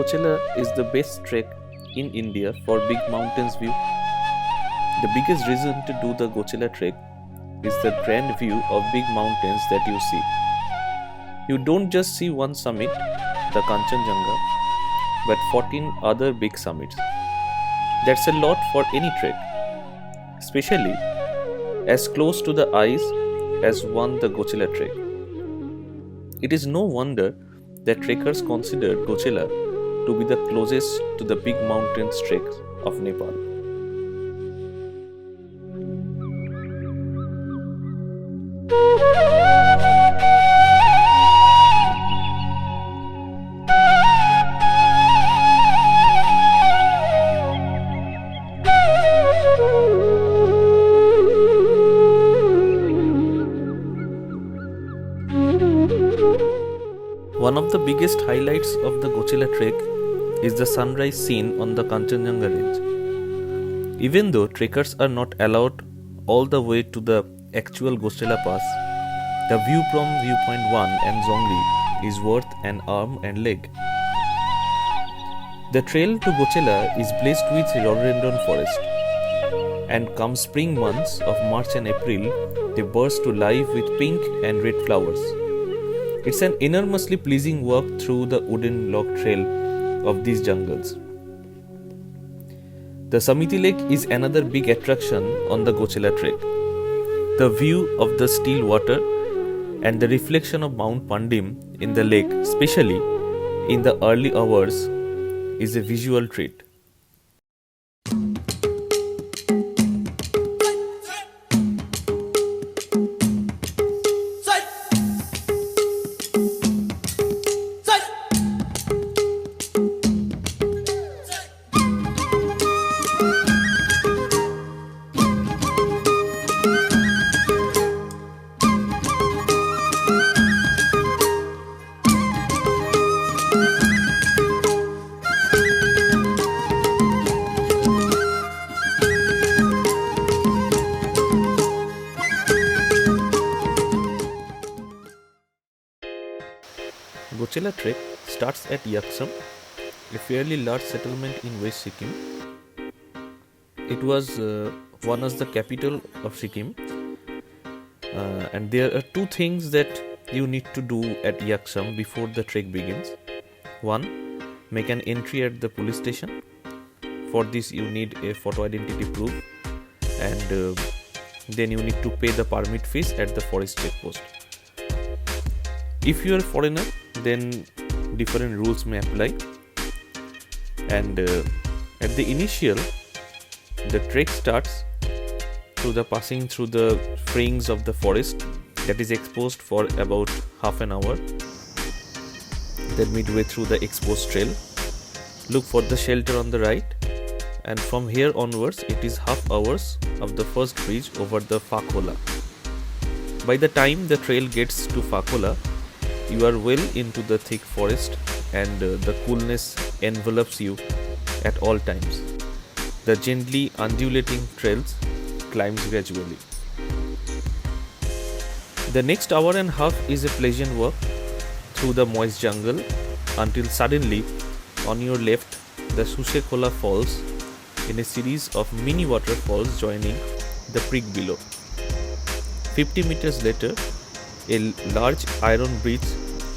Goechala is the best trek in India for big mountains view. The biggest reason to do the Goechala Trek is the grand view of big mountains that you see. You don't just see one summit, the Kanchenjunga, but 14 other big summits. That's a lot for any trek, especially as close to the eyes as one the Goechala Trek. It is no wonder that trekkers consider Goechala to be the closest to the big mountain treks of Nepal. One of the biggest highlights of the Goechala Trek is the sunrise scene on the Kanchenjunga range. Even though trekkers are not allowed all the way to the actual Goechala Pass, the view from viewpoint 1 and Zongri is worth an arm and leg. The trail to Goechala is blessed with rhododendron forest, and come spring months of March and April, they burst to life with pink and red flowers. It's an enormously pleasing walk through the wooden log trail of these jungles. The Samiti Lake is another big attraction on the Goechala Trek. The view of the still water and the reflection of Mount Pandim in the lake, especially in the early hours, is a visual treat. Goechala Trek starts at Yaksam, a fairly large settlement in West Sikkim. It was one as the capital of Sikkim, and there are two things that you need to do at Yaksam before the trek begins. One, make an entry at the police station. For this you need a photo identity proof, and then you need to pay the permit fees at the forest checkpost. If you are a foreigner, then different rules may apply, and at the initial, the trek starts through the passing through the fringe of the forest that is exposed for about half an hour. Then midway through the exposed trail, look for the shelter on the right, and from here onwards it is half hours of the first bridge over the Fakhola. By the time the trail gets to Fakhola, you are well into the thick forest, and the coolness envelops you at all times. The gently undulating trails climbs gradually. The next hour and a half is a pleasant walk through the moist jungle until suddenly, on your left, the Goechala Falls in a series of mini waterfalls joining the creek below. 50 meters later, a large iron bridge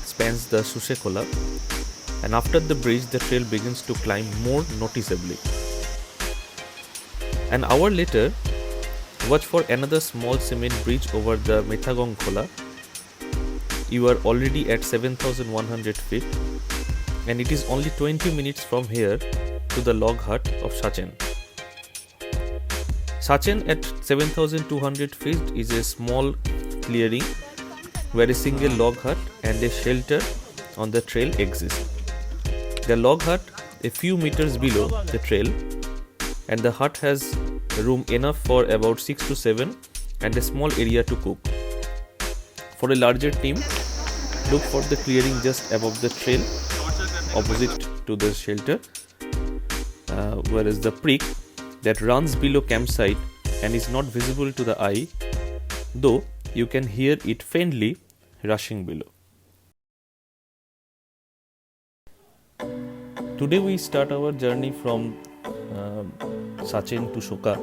spans the Goechala, and after the bridge the trail begins to climb more noticeably. An hour later, watch for another small cement bridge over the Methagong Khola. You are already at 7,100 feet, and it is only 20 minutes from here to the log hut of Sachen. Sachen at 7,200 feet is a small clearing where a single log hut and a shelter on the trail exist. The log hut a few meters below the trail, and the hut has room enough for about 6 to 7 and a small area to cook. For a larger team, look for the clearing just above the trail opposite to the shelter, whereas the creek that runs below campsite and is not visible to the eye, though you can hear it faintly rushing below. Today we start our journey from Sachin to Shoka.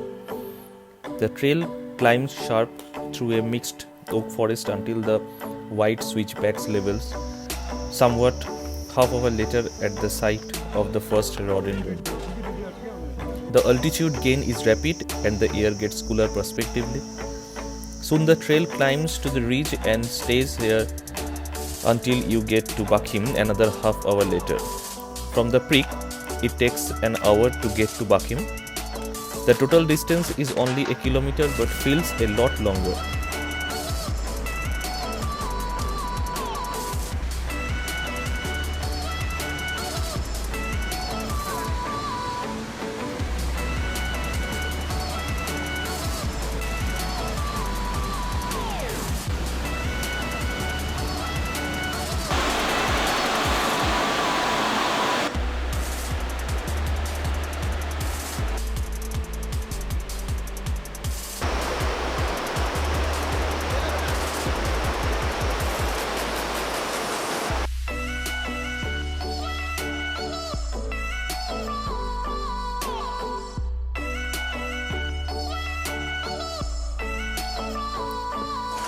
The trail climbs sharp through a mixed oak forest until the white switchbacks levels, somewhat half hour later at the site of the first rhododendron. The altitude gain is rapid and the air gets cooler prospectively. Soon the trail climbs to the ridge and stays here until you get to Bakhim another half hour later. From the peak, it takes an hour to get to Bakhim. The total distance is only a kilometer but feels a lot longer.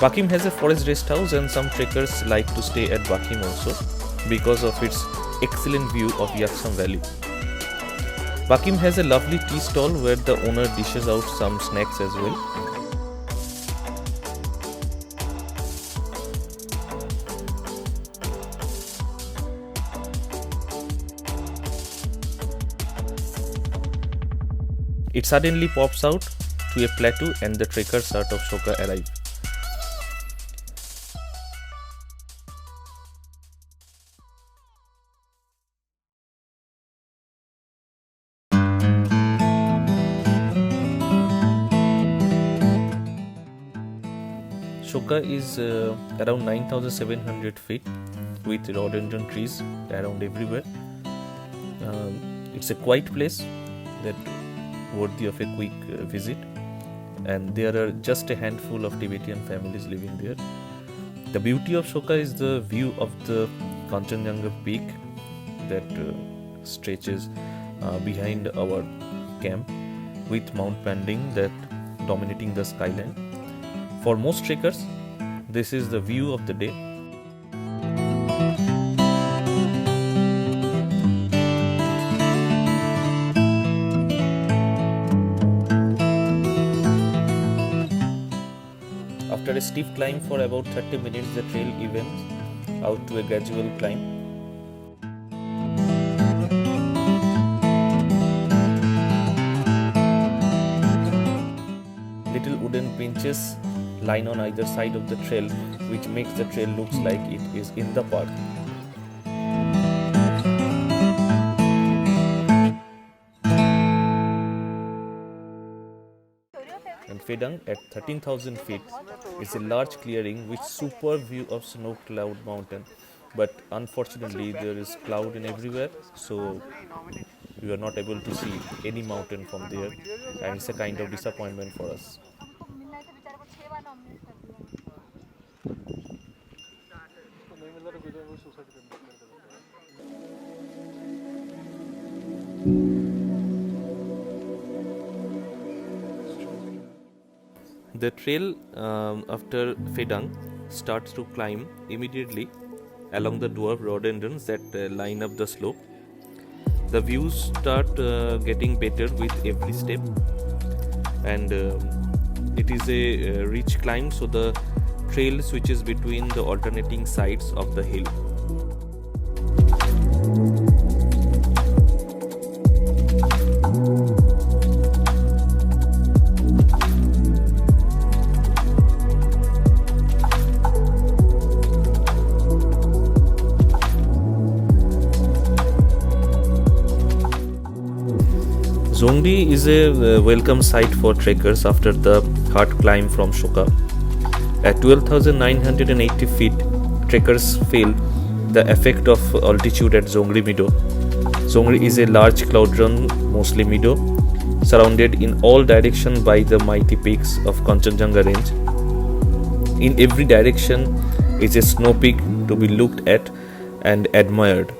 Bakhim has a forest rest house and some trekkers like to stay at Bakhim also because of its excellent view of Yaksam Valley. Bakhim has a lovely tea stall where the owner dishes out some snacks as well. It suddenly pops out to a plateau and the trekkers out of Shoka arrive. Shoka is around 9,700 feet with rhododendron trees around everywhere. It's a quiet place that worthy of a quick visit, and there are just a handful of Tibetan families living there. The beauty of Shoka is the view of the Kanchenjunga peak that stretches behind our camp with Mount Panding that dominating the skyline. For most trekkers, this is the view of the day. After a steep climb for about 30 minutes, the trail evens out to a gradual climb. Little wooden benches line on either side of the trail, which makes the trail looks like it is in the park. And Phedang at 13,000 feet is a large clearing with superb view of snow cloud mountain, but unfortunately there is cloud in everywhere, so we are not able to see any mountain from there, and it's a kind of disappointment for us. The trail after Phedang starts to climb immediately along the dwarf rhododendrons that line up the slope. The views start getting better with every step, and it is a rich climb, so the trail switches between the alternating sides of the hill. Zongdi is a welcome sight for trekkers after the hard climb from Shoka. At 12,980 feet, trekkers feel the effect of altitude at Zongri Meadow. Zongri is a large cloudrun, mostly meadow, surrounded in all directions by the mighty peaks of Kanchenjunga range. In every direction is a snow peak to be looked at and admired.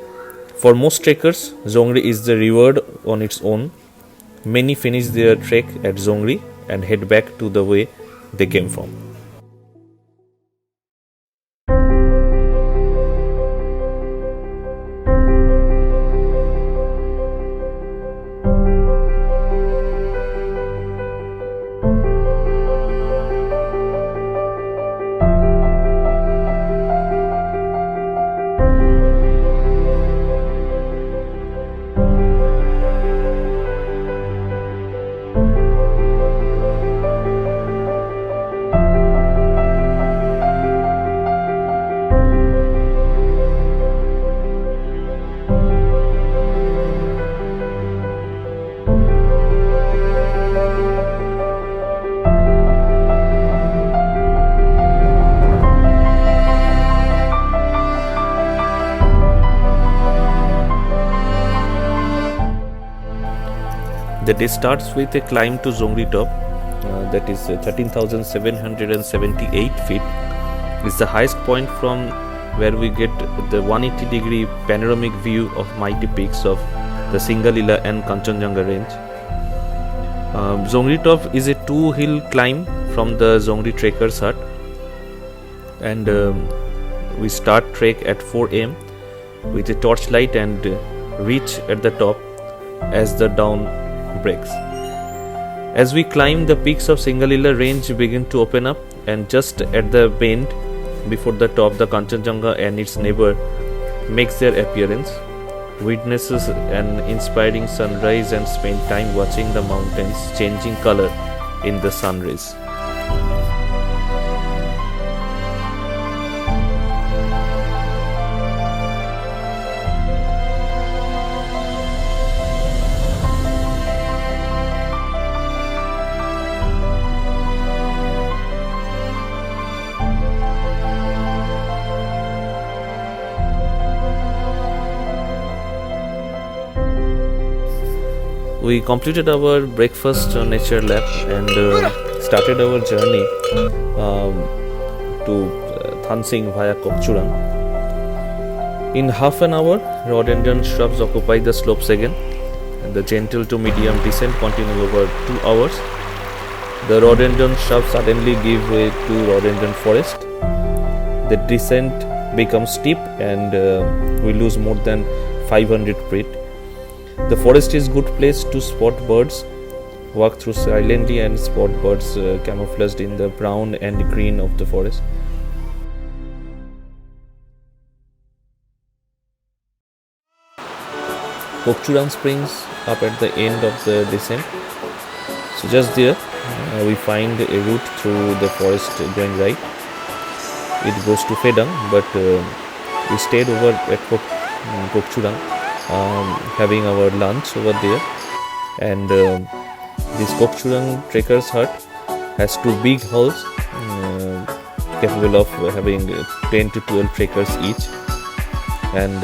For most trekkers, Zongri is the reward on its own. Many finish their trek at Zongri and head back to the way they came from. The day starts with a climb to Zongri top, that is 13,778 feet. It's the highest point from where we get the 180-degree panoramic view of mighty peaks of the Singalila and Kanchenjunga range. Zongri top is a two-hill climb from the Zongri trekker's hut, and we start trek at 4 am with a torchlight and reach at the top as the dawn breaks. As we climb, the peaks of Singalila range begin to open up, and just at the bend before the top, the Kanchenjunga and its neighbor makes their appearance. Witnesses an inspiring sunrise and spend time watching the mountains changing color in the sun rays. We completed our breakfast nature lap and started our journey to Thansing via Kokchurang. In half an hour, rhododendron shrubs occupy the slopes again, and the gentle to medium descent continues over 2 hours. The rhododendron shrubs suddenly give way to rhododendron forest. The descent becomes steep, and we lose more than 500 feet. The forest is good place to spot birds, walk through silently and spot birds camouflaged in the brown and green of the forest. Kokchurang springs up at the end of the descent. So just there, we find a route through the forest going right. It goes to Phedang, but we stayed over at Kokchurang, having our lunch over there. And this Kokchurang trekker's hut has 2 big halls, capable of having 10 to 12 trekkers each. And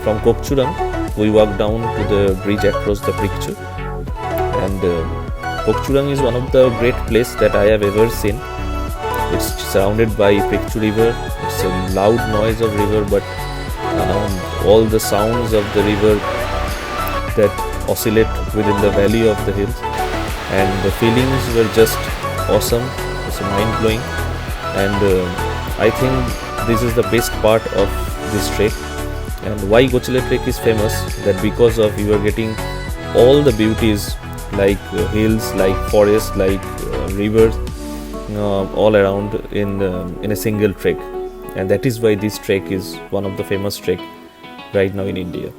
from Kokchurang, we walk down to the bridge across the Prikchu. And Kokchurang is one of the great places that I have ever seen. It's surrounded by Prikchu river. It's a loud noise of river, but all the sounds of the river that oscillate within the valley of the hills, and the feelings were just awesome. It's mind-blowing, and I think this is the best part of this trek. And why Goechala Trek is famous, that because of you are getting all the beauties like hills, like forests, like rivers, all around in a single trek. And that is why this trek is one of the famous trek right now in India.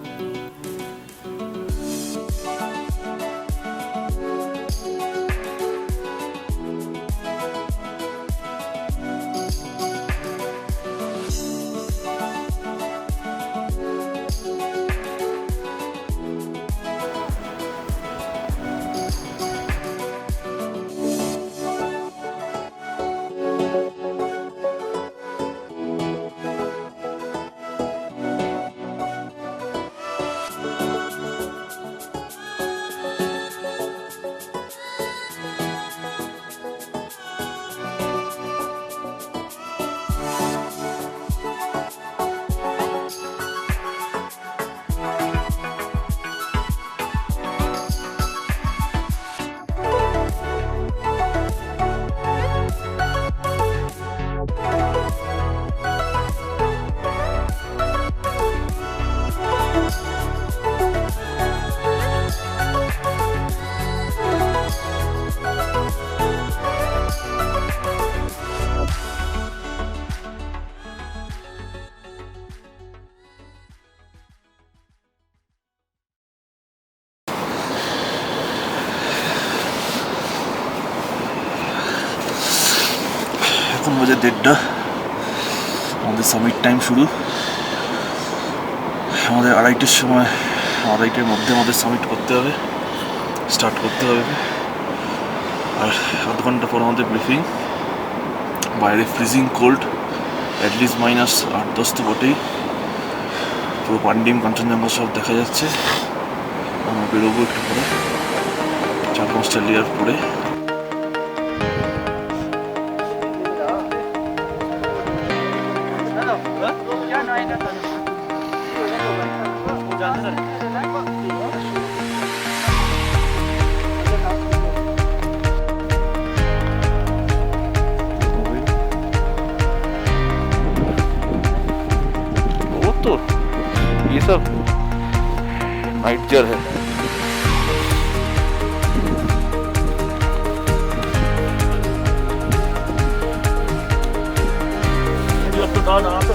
বাজে 1:30 আমাদের summit time শুরু। আমাদের 2:30টার সময় 2:30টার মধ্যে আমাদের summit করতে হবে, start করতে হবে। আর আধ ঘন্টা পর আমাদের ব্রিফিং। বাইরে ফ্রিজিং কোল্ড, অ্যাটলিস্ট -8-10 তো বটেই। পুরো পান্ডিম, কাঞ্চনজঙ্ঘা সব দেখা যাচ্ছে। আমরা বেরোবো একটু পরে, 4-5টা লেয়ার পরে। तो ये सब नाइट जर है। जो तो ना ना तो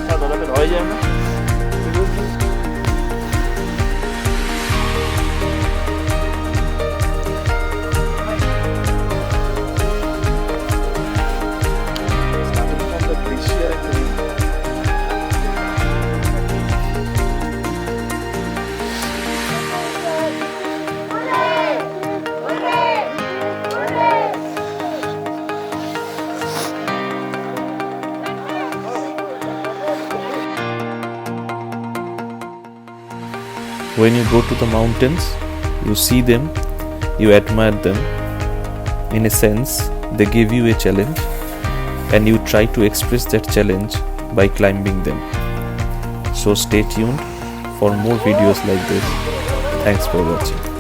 सादा लगे रह जाए ना। When you go to the mountains, you see them, you admire them. In a sense, they give you a challenge, and you try to express that challenge by climbing them. So stay tuned for more videos like this. Thanks for watching.